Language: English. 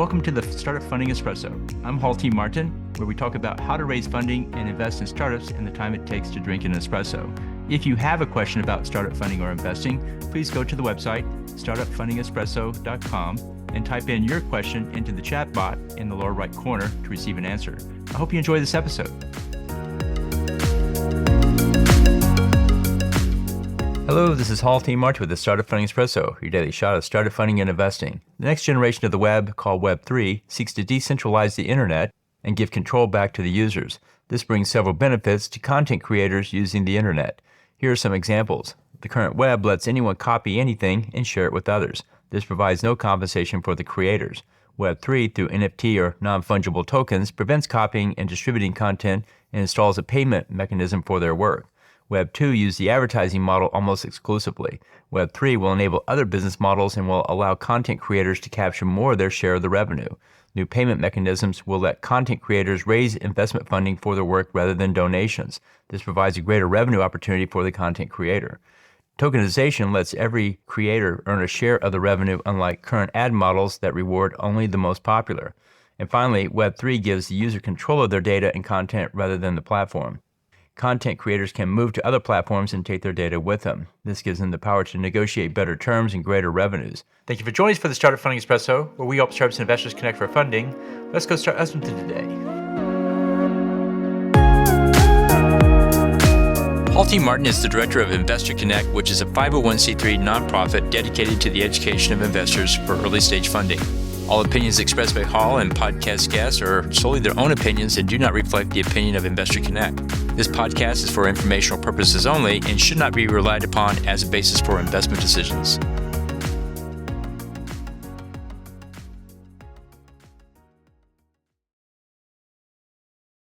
Welcome to the Startup Funding Espresso. I'm Hall T. Martin, where we talk about how to raise funding and invest in startups and the time it takes to drink an espresso. If you have a question about startup funding or investing, please go to the website, startupfundingespresso.com, and type in your question into the chat bot in the lower right corner to receive an answer. I hope you enjoy this episode. Hello, this is Hall T. Martin with the Startup Funding Espresso, your daily shot of startup funding and investing. The next generation of the web, called Web3, seeks to decentralize the internet and give control back to the users. This brings several benefits to content creators using the internet. Here are some examples. The current web lets anyone copy anything and share it with others. This provides no compensation for the creators. Web3, through NFT or non-fungible tokens, prevents copying and distributing content and installs a payment mechanism for their work. Web 2 uses the advertising model almost exclusively. Web 3 will enable other business models and will allow content creators to capture more of their share of the revenue. New payment mechanisms will let content creators raise investment funding for their work rather than donations. This provides a greater revenue opportunity for the content creator. Tokenization lets every creator earn a share of the revenue, unlike current ad models that reward only the most popular. And finally, Web 3 gives the user control of their data and content rather than the platform. Content creators can move to other platforms and take their data with them. This gives them the power to negotiate better terms and greater revenues. Thank you for joining us for the Startup Funding Espresso, where we help startups and investors connect for funding. Let's go start something today. Hall T. Martin is the director of Investor Connect, which is a 501c3 nonprofit dedicated to the education of investors for early stage funding. All opinions expressed by Hall and podcast guests are solely their own opinions and do not reflect the opinion of Investor Connect. This podcast is for informational purposes only and should not be relied upon as a basis for investment decisions.